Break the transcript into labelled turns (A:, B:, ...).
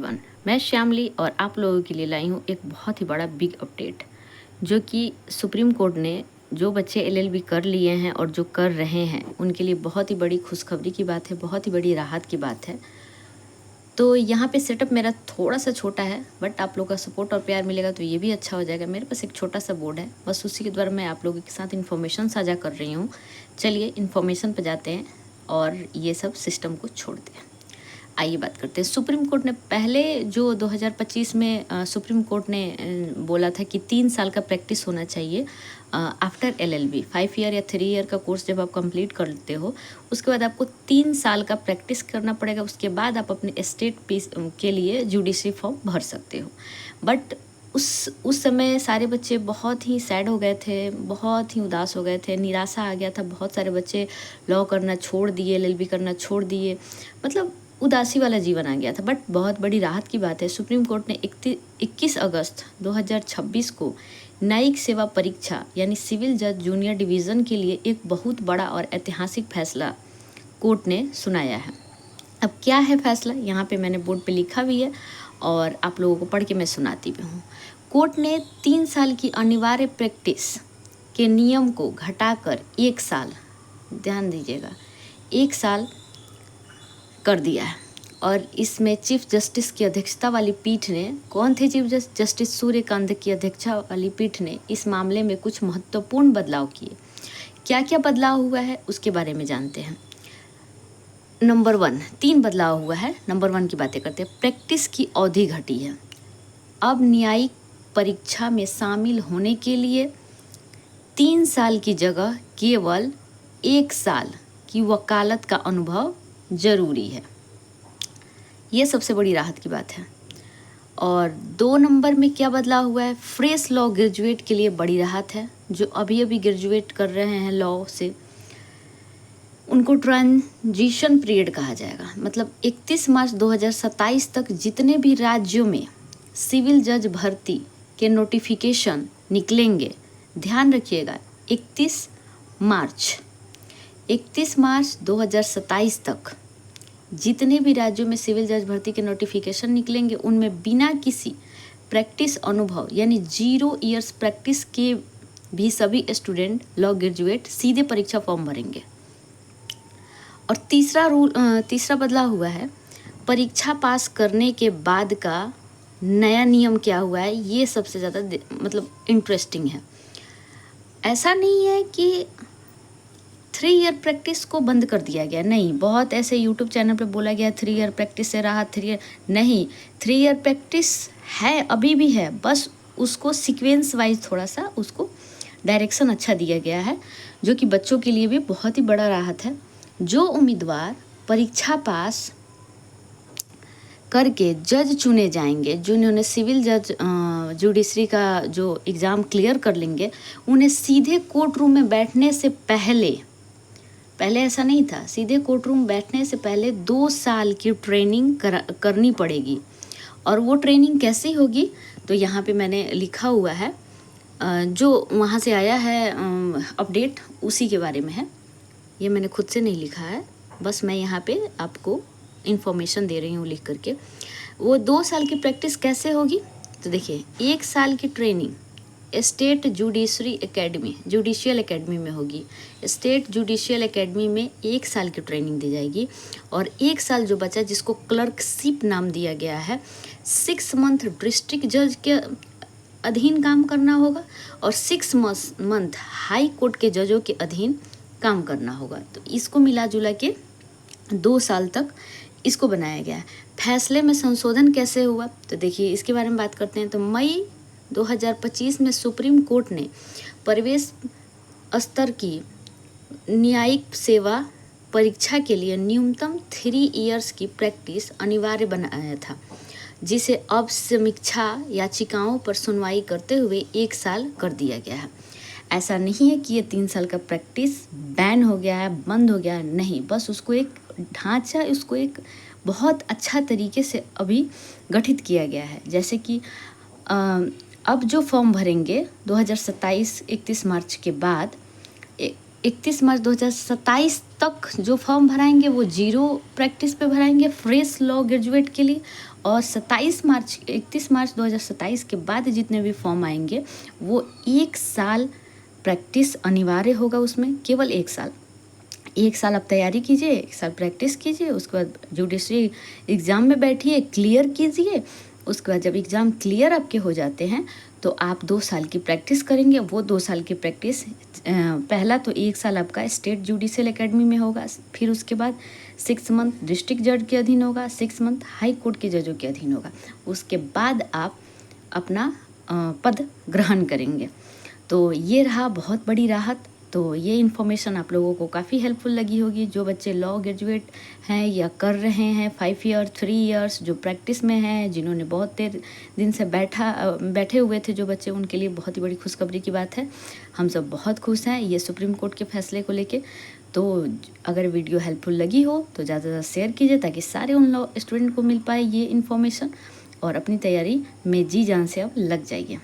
A: Everyone, मैं श्यामली और आप लोगों के लिए लाई हूँ एक बहुत ही बड़ा बिग अपडेट, जो कि सुप्रीम कोर्ट ने जो बच्चे एलएलबी कर लिए हैं और जो कर रहे हैं उनके लिए बहुत ही बड़ी खुशखबरी की बात है, बहुत ही बड़ी राहत की बात है। तो यहाँ पे सेटअप मेरा थोड़ा सा छोटा है, बट आप लोगों का सपोर्ट और प्यार मिलेगा तो ये भी अच्छा हो जाएगा। मेरे पास एक छोटा सा बोर्ड है, बस उसी के द्वारा मैं आप लोगों के साथ इन्फॉर्मेशन साझा कर रही हूँ। चलिए इन्फॉर्मेशन पर जाते हैं और ये सब सिस्टम को छोड़ते हैं। आइए बात करते हैं। सुप्रीम कोर्ट ने पहले जो 2025 में सुप्रीम कोर्ट ने बोला था कि 3 साल का प्रैक्टिस होना चाहिए आफ्टर एलएलबी। 5 ईयर या 3 ईयर का कोर्स जब आप कंप्लीट करते हो उसके बाद आपको 3 साल का प्रैक्टिस करना पड़ेगा। उसके बाद आप अपने स्टेट पीस के लिए जुडिशरी फॉर्म भर सकते हो। बट उस समय सारे बच्चे बहुत ही सैड हो गए थे, बहुत ही उदास हो गए थे, निराशा आ गया था। बहुत सारे बच्चे लॉ करना छोड़ दिए, एलएलबी करना छोड़ दिए, मतलब उदासी वाला जीवन आ गया था। बट बहुत बड़ी राहत की बात है, सुप्रीम कोर्ट ने 21 अगस्त 2026 को न्यायिक सेवा परीक्षा यानी सिविल जज जूनियर डिवीज़न के लिए एक बहुत बड़ा और ऐतिहासिक फैसला कोर्ट ने सुनाया है। अब क्या है फैसला, यहाँ पे मैंने बोर्ड पे लिखा भी है और आप लोगों को पढ़ के मैं सुनाती भी हूँ। कोर्ट ने 3 साल की अनिवार्य प्रैक्टिस के नियम को घटाकर 1 साल, ध्यान दीजिएगा, 1 साल कर दिया है। और इसमें चीफ जस्टिस की अध्यक्षता वाली पीठ ने, कौन थे चीफ जस्टिस, सूर्यकांत की अध्यक्षता वाली पीठ ने इस मामले में कुछ महत्वपूर्ण बदलाव किए। क्या क्या बदलाव हुआ है उसके बारे में जानते हैं। नंबर 1, 3 बदलाव हुआ है। नंबर 1 की बातें करते हैं। प्रैक्टिस की अवधि घटी है। अब न्यायिक परीक्षा में शामिल होने के लिए 3 साल की जगह केवल 1 साल की वकालत का अनुभव जरूरी है। ये सबसे बड़ी राहत की बात है। और 2 नंबर में क्या बदलाव हुआ है, फ्रेश लॉ ग्रेजुएट के लिए बड़ी राहत है। जो अभी अभी ग्रेजुएट कर रहे हैं लॉ से, उनको ट्रांजिशन पीरियड कहा जाएगा। मतलब 31 मार्च 2027 तक जितने भी राज्यों में सिविल जज भर्ती के नोटिफिकेशन निकलेंगे, ध्यान रखिएगा, 31 मार्च 2027 तक जितने भी राज्यों में सिविल जज भर्ती के नोटिफिकेशन निकलेंगे उनमें बिना किसी प्रैक्टिस अनुभव यानी 0 इयर्स प्रैक्टिस के भी सभी स्टूडेंट लॉ ग्रेजुएट सीधे परीक्षा फॉर्म भरेंगे। और तीसरा बदलाव हुआ है, परीक्षा पास करने के बाद का नया नियम क्या हुआ है, ये सबसे ज़्यादा मतलब इंटरेस्टिंग है। ऐसा नहीं है कि 3 ईयर प्रैक्टिस को बंद कर दिया गया, नहीं। बहुत ऐसे यूट्यूब चैनल पे बोला गया 3 ईयर प्रैक्टिस से राहत, 3 ईयर नहीं, 3 ईयर प्रैक्टिस है, अभी भी है, बस उसको सीक्वेंस वाइज थोड़ा सा उसको डायरेक्शन अच्छा दिया गया है, जो कि बच्चों के लिए भी बहुत ही बड़ा राहत है। जो उम्मीदवार परीक्षा पास करके जज चुने जाएंगे, जिन्होंने सिविल जज जुडिशरी का जो एग्ज़ाम क्लियर कर लेंगे, उन्हें सीधे कोर्ट रूम में बैठने से पहले ऐसा नहीं था, सीधे कोर्ट रूम बैठने से पहले 2 साल की ट्रेनिंग करनी पड़ेगी। और वो ट्रेनिंग कैसी होगी, तो यहाँ पे मैंने लिखा हुआ है, जो वहाँ से आया है अपडेट उसी के बारे में है। ये मैंने खुद से नहीं लिखा है, बस मैं यहाँ पे आपको इन्फॉर्मेशन दे रही हूँ लिख करके। वो 2 साल की प्रैक्टिस कैसे होगी, तो देखिए, 1 साल की ट्रेनिंग स्टेट जुडिशियल एकेडमी में होगी। स्टेट जुडिशियल एकेडमी में 1 साल की ट्रेनिंग दी जाएगी। और 1 साल जो बचा, जिसको क्लर्कशिप नाम दिया गया है, 6 मंथ डिस्ट्रिक्ट जज के अधीन काम करना होगा और 6 मंथ हाई कोर्ट के जजों के अधीन काम करना होगा। तो इसको मिला जुला के 2 साल तक इसको बनाया गया है। फैसले में संशोधन कैसे हुआ, तो देखिए इसके बारे में बात करते हैं। तो मई 2025 में सुप्रीम कोर्ट ने प्रवेश स्तर की न्यायिक सेवा परीक्षा के लिए न्यूनतम 3 इयर्स की प्रैक्टिस अनिवार्य बनाया था, जिसे अब समीक्षा याचिकाओं पर सुनवाई करते हुए 1 साल कर दिया गया है। ऐसा नहीं है कि ये 3 साल का प्रैक्टिस बैन हो गया है, बंद हो गया है, नहीं, बस उसको एक ढांचा, उसको एक बहुत अच्छा तरीके से अभी गठित किया गया है। जैसे कि अब जो फॉर्म भरेंगे 2027 31 मार्च के बाद, 31 मार्च 2027 तक जो फॉर्म भराएंगे वो 0 प्रैक्टिस पे भराएंगे फ्रेश लॉ ग्रेजुएट के लिए, और 31 मार्च 2027 के बाद जितने भी फॉर्म आएंगे वो 1 साल प्रैक्टिस अनिवार्य होगा उसमें, केवल 1 साल। 1 साल आप तैयारी कीजिए, 1 साल प्रैक्टिस कीजिए, उसके बाद जुडिशरी एग्ज़ाम में बैठिए, क्लियर कीजिए। उसके बाद जब एग्ज़ाम क्लियर आपके हो जाते हैं तो आप 2 साल की प्रैक्टिस करेंगे। वो 2 साल की प्रैक्टिस पहला तो 1 साल आपका स्टेट जुडिशियल एकेडमी में होगा, फिर उसके बाद 6 मंथ डिस्ट्रिक्ट जज के अधीन होगा, 6 मंथ हाई कोर्ट के जजों के अधीन होगा। उसके बाद आप अपना पद ग्रहण करेंगे। तो ये रहा बहुत बड़ी राहत। तो ये इन्फॉर्मेशन आप लोगों को काफ़ी हेल्पफुल लगी होगी। जो बच्चे लॉ ग्रेजुएट हैं या कर रहे हैं 5 ईयर 3 इयर्स, जो प्रैक्टिस में हैं, जिन्होंने बहुत देर दिन से बैठे हुए थे जो बच्चे, उनके लिए बहुत ही बड़ी खुशखबरी की बात है। हम सब बहुत खुश हैं ये सुप्रीम कोर्ट के फैसले को लेके। तो अगर वीडियो हेल्पफुल लगी हो तो ज़्यादा से ज़्यादा शेयर कीजिए ताकि सारे उन स्टूडेंट को मिल पाए ये इन्फॉर्मेशन, और अपनी तैयारी में जी जान से अब लग जाइए।